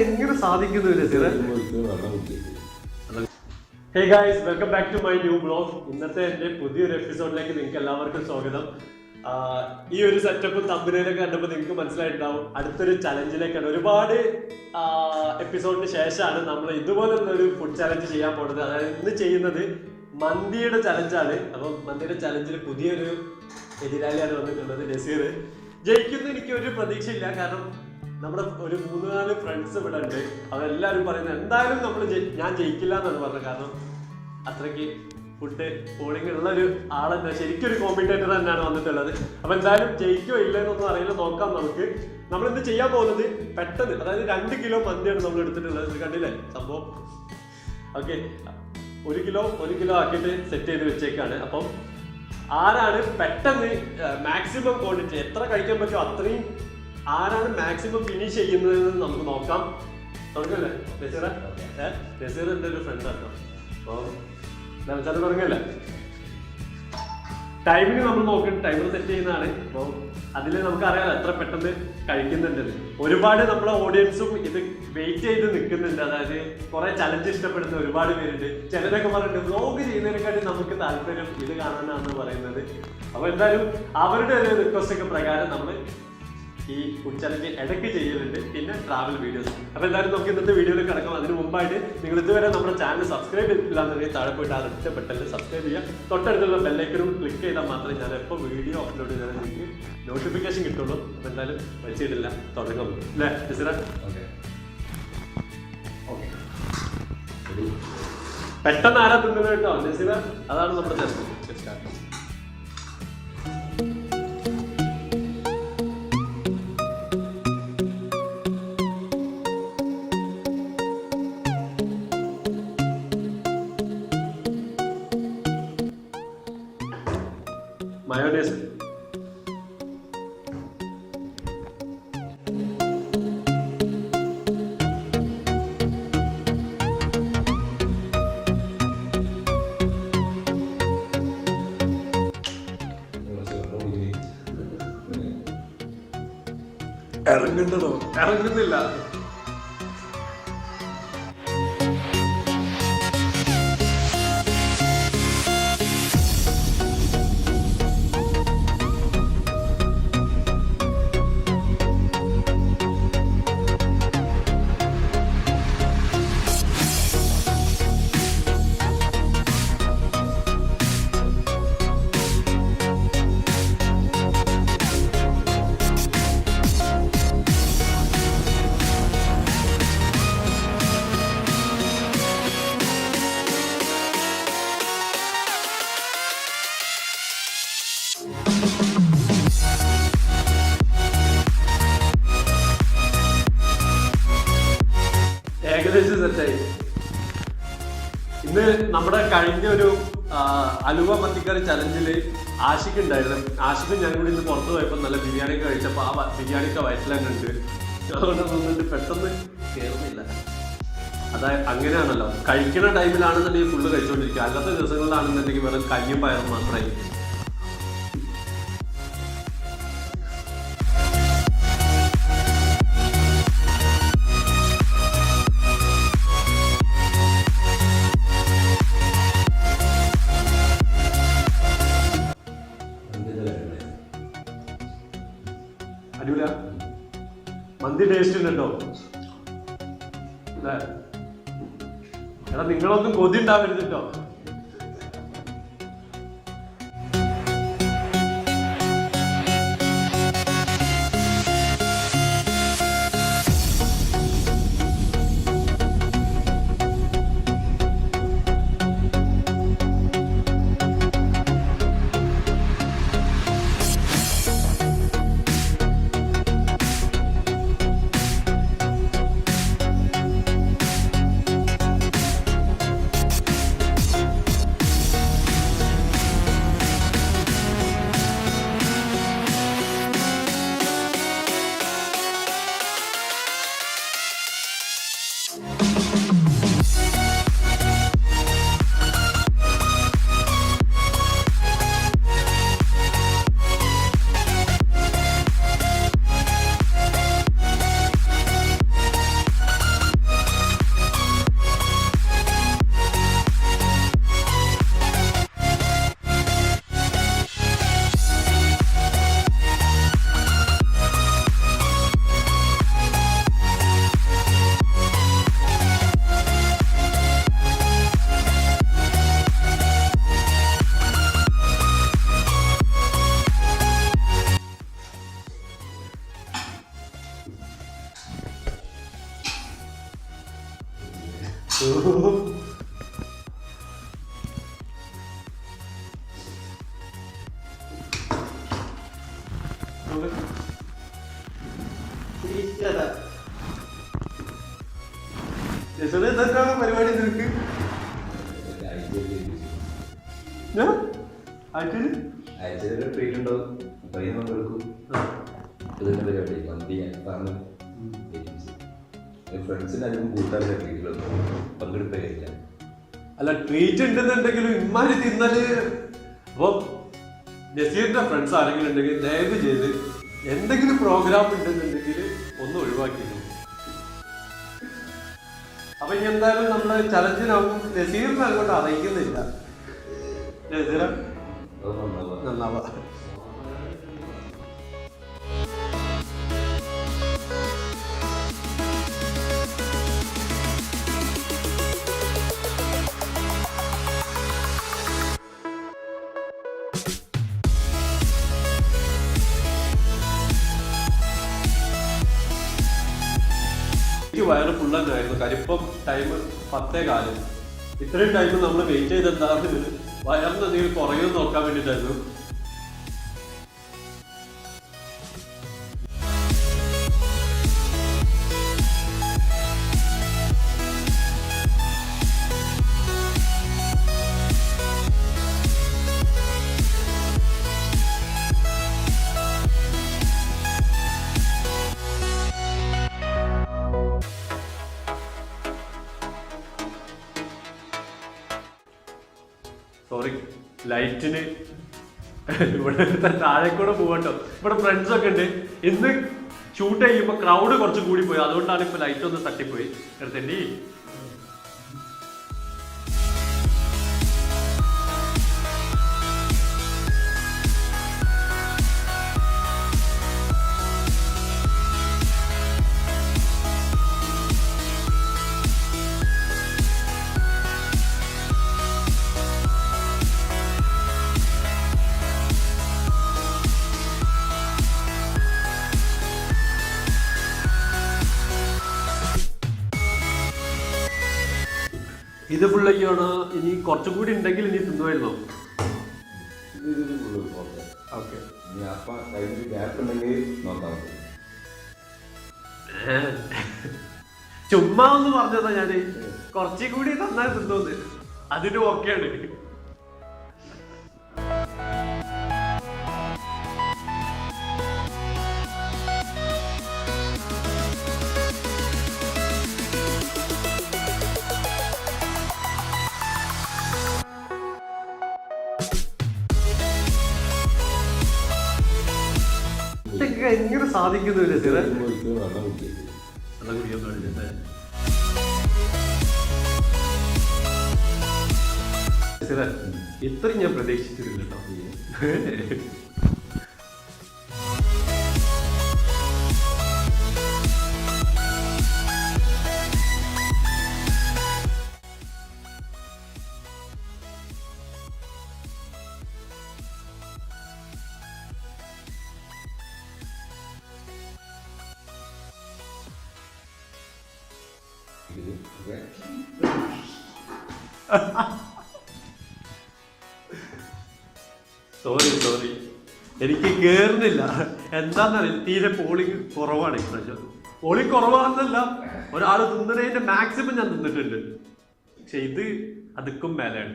എങ്ങനെ സാധിക്കുന്നില്ല സിറ? Hey guys, welcome back to my new blog. ഇന്നത്തെ എൻ്റെ പുതിയൊരു എപ്പിസോഡിലേക്ക് നിങ്ങൾക്ക് എല്ലാവർക്കും സ്വാഗതം. ഈ ഒരു സെറ്റപ്പും തമ്പനയിലൊക്കെ കണ്ടപ്പോൾ നിങ്ങൾക്ക് മനസ്സിലായിട്ടുണ്ടാവും അടുത്തൊരു ചലഞ്ചിലേക്കാണ്. ഒരുപാട് എപ്പിസോഡിന് ശേഷമാണ് നമ്മൾ ഇതുപോലുള്ള ഒരു ഫുഡ് ചലഞ്ച് ചെയ്യാൻ പോകുന്നത്. അതായത് ഇന്ന് ചെയ്യുന്നത് മന്തിയുടെ ചലഞ്ചാണ്. അപ്പം മന്തിയുടെ ചലഞ്ചിൽ പുതിയൊരു എതിരാളിയാണ് വന്നിട്ടുള്ളത്, നസീർ. ജയിക്കുന്ന എനിക്ക് ഒരു പ്രതീക്ഷയില്ല, കാരണം നമ്മുടെ ഒരു 3-4 ഫ്രണ്ട്സ് ഇവിടെ ഉണ്ട്. അവരെല്ലാവരും പറയുന്നത് എന്തായാലും ഞാൻ ജയിക്കില്ല എന്നാണ് പറഞ്ഞത്. കാരണം അത്രയ്ക്ക് ഫുഡ് പോളിംഗ് ഉള്ള ഒരു ആളെന്നെ, ശരിക്കും ഒരു കോമ്പറ്റേറ്റർ തന്നെയാണ് വന്നിട്ടുള്ളത്. അപ്പൊ എന്തായാലും ജയിക്കോ ഇല്ലെന്നൊന്നും അറിയില്ല, നോക്കാം നമുക്ക്. നമ്മളിന്ന് ചെയ്യാൻ പോകുന്നത് പെട്ടെന്ന്, അതായത് 2 കിലോ മന്തിയാണ് നമ്മൾ എടുത്തിട്ടുള്ളത്. കണ്ടില്ലേ സംഭവം? ഓക്കെ, 1 കിലോ ആക്കിയിട്ട് സെറ്റ് ചെയ്ത് വെച്ചേക്കാണ്. അപ്പം ആരാണ് പെട്ടെന്ന് മാക്സിമം ക്വാണ്ടിറ്റി എത്ര കഴിക്കാൻ പറ്റുമോ അത്രയും, ആരാണ് മാക്സിമം ഫിനിഷ് ചെയ്യുന്നതെന്ന് നമുക്ക് നോക്കാം. തുടങ്ങല്ലേ നസീറ? നസീർ എൻ്റെ ഒരു ഫ്രണ്ടാട്ടോ. അപ്പോൾ നമസ്കാരം, തുടങ്ങല്ലേ? ടൈമിന് നമ്മൾ നോക്കുന്നത് ടൈമർ സെറ്റ് ചെയ്യുന്നതാണ്. അപ്പോൾ അതിൽ നമുക്കറിയാലോ എത്ര പെട്ടെന്ന് കഴിക്കുന്നുണ്ട്. ഒരുപാട് നമ്മളെ ഓഡിയൻസും ഇത് വെയിറ്റ് ചെയ്ത് നിൽക്കുന്നുണ്ട്. അതായത് കുറെ ചലഞ്ച് ഇഷ്ടപ്പെടുന്ന ഒരുപാട് പേരുണ്ട്. ചിലരൊക്കെ പറഞ്ഞിട്ടുണ്ട് വ്ലോഗ് ചെയ്യുന്നതിനെക്കാട്ടി നമുക്ക് താല്പര്യം ഇത് കാണാനാണെന്ന് പറയുന്നത്. അപ്പോൾ എന്തായാലും അവരുടെ ഒരു റിക്വസ്റ്റ് ഒക്കെ പ്രകാരം നമ്മൾ ഈ ഫുഡ് ചലഞ്ച് ഇടയ്ക്ക് ചെയ്യലുണ്ട്, പിന്നെ ട്രാവൽ വീഡിയോസ്. അപ്പോൾ എന്തായാലും നമുക്ക് ഇന്നത്തെ വീഡിയോയിൽ കിടക്കാം. അതിന് മുമ്പായിട്ട് നിങ്ങൾ ഇതുവരെ നമ്മുടെ ചാനൽ സബ്സ്ക്രൈബ് ചെയ്തിട്ടില്ല എന്നുണ്ടെങ്കിൽ താഴെ പോയിട്ട് ആ ഒറ്റ ബട്ടണിൽ സബ്സ്ക്രൈബ് ചെയ്യുക. തൊട്ടടുത്തുള്ള ബെല്ലൈക്കനും ക്ലിക്ക് ചെയ്താൽ മാത്രമേ ഞാൻ എപ്പോൾ വീഡിയോ അപ്ലോഡ് ചെയ്താൽ നിങ്ങൾക്ക് നോട്ടിഫിക്കേഷൻ കിട്ടുള്ളൂ. അപ്പോൾ എന്തായാലും വെച്ചിട്ടില്ല, തുടങ്ങാം അല്ലേ നസീറ? പെട്ടെന്ന് ആരാ തിന്നുന്നത് കേട്ടോ നസീറ? അതാണ് നമ്മുടെ ചലഞ്ച്. മയോണൈസ്, ഇറങ്ങുന്നുണ്ടോ? ഇറങ്ങുന്നില്ല. ഏകദേശം സെറ്റായി. ഇന്ന് നമ്മുടെ കഴിഞ്ഞ ഒരു അലുവ മത്തിക്കറി ചലഞ്ചില് ആഷിക്ക് ഉണ്ടായിരുന്നു. ആഷിക്കും ഞാൻ കൂടി ഇന്ന് പുറത്ത് പോയപ്പോൾ നല്ല ബിരിയാണി ഒക്കെ കഴിച്ചപ്പോൾ ആ ബിരിയാണിയൊക്കെ വയറ്റിൽ തന്നെ ഉണ്ട്. അതുകൊണ്ട് തോന്നുന്നുണ്ട് പെട്ടെന്ന് കയറുന്നില്ല. അതായത് അങ്ങനെയാണല്ലോ, കഴിക്കുന്ന ടൈമിലാണെന്നുണ്ടെങ്കിൽ ഫുള്ള് കഴിച്ചുകൊണ്ടിരിക്കുക, അല്ലാത്ത ദിവസങ്ങളിലാണെന്നുണ്ടെങ്കിൽ വെറും കയ്യും പയറും മാത്രമായി. അടിപൊളിയാ, മന്തി ടേസ്റ്റ് ഉണ്ട് കേട്ടോ. അല്ലേ എടാ, നിങ്ങളൊന്നും കൊതി ഉണ്ടാവരുത് കേട്ടോ. എന്താണ് പരിപാടി നിനക്ക്? അല്ല ട്രീറ്റ് ഉണ്ടെന്നുണ്ടെങ്കിലും ഇമ്മാരി തിന്നല്. അപ്പൊ നസീറിന്റെ ഫ്രണ്ട്സ് ആരെങ്കിലും ഉണ്ടെങ്കിൽ ദയവ് ചെയ്ത് എന്തെങ്കിലും പ്രോഗ്രാം ഉണ്ടെന്നുണ്ടെങ്കിൽ ഒന്ന് ഒഴിവാക്കിയിരുന്നു. അപ്പൊ ഇനി എന്തായാലും നമ്മള് ചലഞ്ചിനാവും. നസീറിനെ അങ്ങോട്ട് അറിയിക്കുന്നില്ല. നസീറ നന്നാവാ. എനിക്ക് വയറ് ഫുള്ളായിരുന്നു. കരിപ്പം ടൈം 10:15. ഇത്രയും ടൈം നമ്മൾ വെയിറ്റ് ചെയ്തെന്താണ് വയറിന് എന്തെങ്കിലും കുറയുമെന്ന് നോക്കാൻ വേണ്ടിയിട്ടായിരുന്നു. സോറി, ലൈറ്റിന് ഇവിടെ താഴെക്കൂടെ പോകട്ടോ. ഇവിടെ ഫ്രണ്ട്സ് ഒക്കെ ഉണ്ട്. ഇന്ന് ഷൂട്ട് ചെയ്യുമ്പോൾ ക്രൗഡ് കുറച്ച് കൂടി പോയി. അതുകൊണ്ടാണ് ഇപ്പൊ ലൈറ്റ് ഒന്ന് തട്ടിപ്പോയി. എടുത്തേണ്ടി ഇത് ഫുള്ളൊക്കെയാണ്. ഇനി കുറച്ചും കൂടി ഉണ്ടെങ്കിൽ ഇനി തിന്നുമായിരുന്നോ? ചുമ്മാ ഒന്ന് പറഞ്ഞതാ ഞാന്. കുറച്ചും കൂടി തന്നാൽ തിന്നോന്ന്. അതിന് ഓക്കെയാണ്. എങ്ങനെ സാധിക്കുന്നില്ല ഇത്രയും ഞാൻ പ്രതീക്ഷിച്ചിട്ടില്ല കേട്ടോ. സോറി എനിക്ക് കേറുന്നില്ല. എന്താന്നറിയില്ല, തീരെ പോളിങ് കുറവാണ്. ഇപ്രാവശ്യം പോളിങ് കുറവാണെന്നല്ല, ഒരാള് തിന്നണതിന്റെ മാക്സിമം ഞാൻ തിന്നിട്ടുണ്ട്. പക്ഷെ ഇത് അതുക്കും മേലെയാണ്.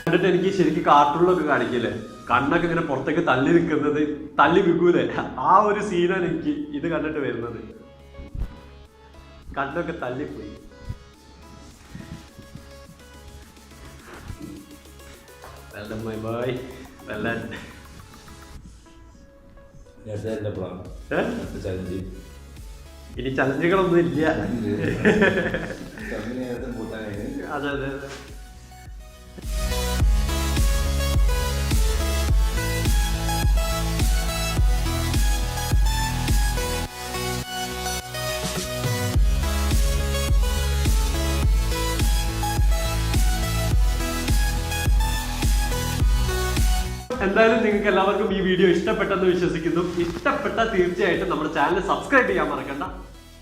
കണ്ടിട്ട് എനിക്ക് ശരിക്കും കാർട്ടൂണിലൊക്കെ കാണിക്കില്ലേ, കണ്ണൊക്കെ ഇങ്ങനെ പുറത്തേക്ക് തള്ളി നിൽക്കുന്നത്, തള്ളി വിൽക്കൂലേ, ആ ഒരു സീനാണ് എനിക്ക് ഇത് കണ്ടിട്ട് വരുന്നത്. കണ്ണൊക്കെ തള്ളിപ്പോയി. ഇനി ചലഞ്ചുകളൊന്നും ഇല്ല. അതെ അതെ അതെ. എന്തായാലും നിങ്ങൾക്ക് എല്ലാവർക്കും ഈ വീഡിയോ ഇഷ്ടപ്പെട്ടെന്ന് വിശ്വസിക്കുന്നു. ഇഷ്ടപ്പെട്ടാൽ തീർച്ചയായിട്ടും നമ്മുടെ ചാനൽ സബ്സ്ക്രൈബ് ചെയ്യാൻ മറക്കണ്ട.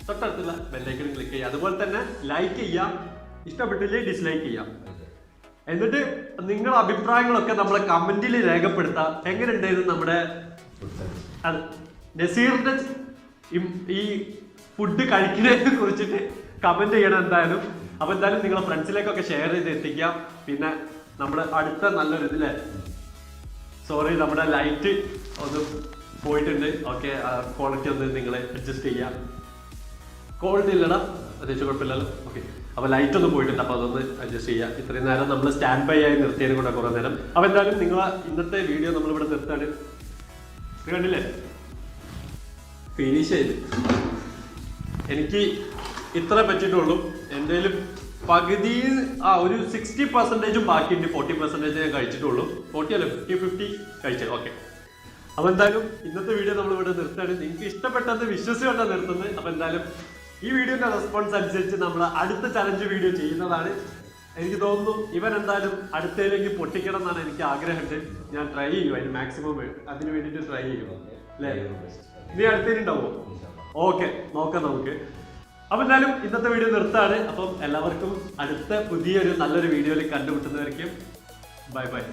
തൊട്ടടുത്തുള്ള ബെല്ലൈക്കൺ ക്ലിക്ക് ചെയ്യുക. അതുപോലെ തന്നെ ലൈക്ക് ചെയ്യാം, ഇഷ്ടപ്പെട്ടില്ലേ ഡിസ്ലൈക്ക് ചെയ്യാം. എന്നിട്ട് നിങ്ങളുടെ അഭിപ്രായങ്ങളൊക്കെ നമ്മളെ കമന്റിൽ രേഖപ്പെടുത്താം. എങ്ങനെ ഉണ്ടായിരുന്നു നമ്മുടെ നസീറിന്റെ ഈ ഫുഡ് കഴിക്കുന്നതിനെ കുറിച്ചിട്ട് കമന്റ് ചെയ്യണം എന്തായാലും. അപ്പൊ എന്തായാലും നിങ്ങളെ ഫ്രണ്ട്സിലേക്കൊക്കെ ഷെയർ ചെയ്ത് എത്തിക്കാം. പിന്നെ നമ്മുടെ അടുത്ത നല്ലൊരു ഇതിലെ സോറി നമ്മുടെ ലൈറ്റ് ഒന്ന് പോയിട്ടുണ്ട്. ഓക്കെ, ക്വാളിറ്റി ഒന്ന് നിങ്ങൾ അഡ്ജസ്റ്റ് ചെയ്യാം. ക്വാളിറ്റി ഇല്ലടാ, അത്യാവശ്യം കുഴപ്പമില്ലല്ലോ. ഓക്കെ, അപ്പൊ ലൈറ്റ് ഒന്ന് പോയിട്ടുണ്ട്, അപ്പൊ അതൊന്ന് അഡ്ജസ്റ്റ് ചെയ്യാം. ഇത്രയും നേരം നമ്മൾ സ്റ്റാൻഡ് ബൈ ആയി നിർത്തിയതിനും കൂടെ കുറെ നേരം. അപ്പൊ എന്തായാലും നിങ്ങളെ ഇന്നത്തെ വീഡിയോ നമ്മളിവിടെ നിർത്താണ്. കണ്ടില്ലേ, ഫിനിഷ് ചെയ്ത് എനിക്ക് ഇത്ര പറ്റിയിട്ടുള്ളൂ. എന്തെങ്കിലും പകുതി ഒരു 60% ബാക്കിയുണ്ട്. 40% ഞാൻ കഴിച്ചിട്ടുള്ളൂ. 40 അല്ല 50-50 കഴിച്ചത്. ഓക്കെ, അപ്പൊ എന്തായാലും ഇന്നത്തെ വീഡിയോ നമ്മളിവിടെ നിർത്താണ്. നിങ്ങൾക്ക് ഇഷ്ടപ്പെട്ടത് വിശ്വസിച്ചുകൊണ്ടാണ് നിർത്തുന്നത്. അപ്പൊ എന്തായാലും ഈ വീഡിയോന്റെ റെസ്പോൺസ് അനുസരിച്ച് നമ്മൾ അടുത്ത ചലഞ്ച് വീഡിയോ ചെയ്യുന്നതാണ്. എനിക്ക് തോന്നുന്നു ഇവൻ എന്തായാലും അടുത്തതിലേക്ക് പൊട്ടിക്കണം എന്നാണ് എനിക്ക് ആഗ്രഹമുണ്ട്. ഞാൻ ട്രൈ ചെയ്യും, അതിന് മാക്സിമം അതിന് വേണ്ടിയിട്ട് ട്രൈ ചെയ്യും. അല്ലേ, നീ അടുത്തതിനുണ്ടാവോ? ഓക്കെ, നോക്കാം നമുക്ക്. അപ്പൊ എന്തായാലും ഇന്നത്തെ വീഡിയോ നിർത്താണ്. അപ്പം എല്ലാവർക്കും അടുത്ത പുതിയൊരു നല്ലൊരു വീഡിയോയിൽ കണ്ടുമുട്ടുന്നവരേക്കും ബൈ ബൈ.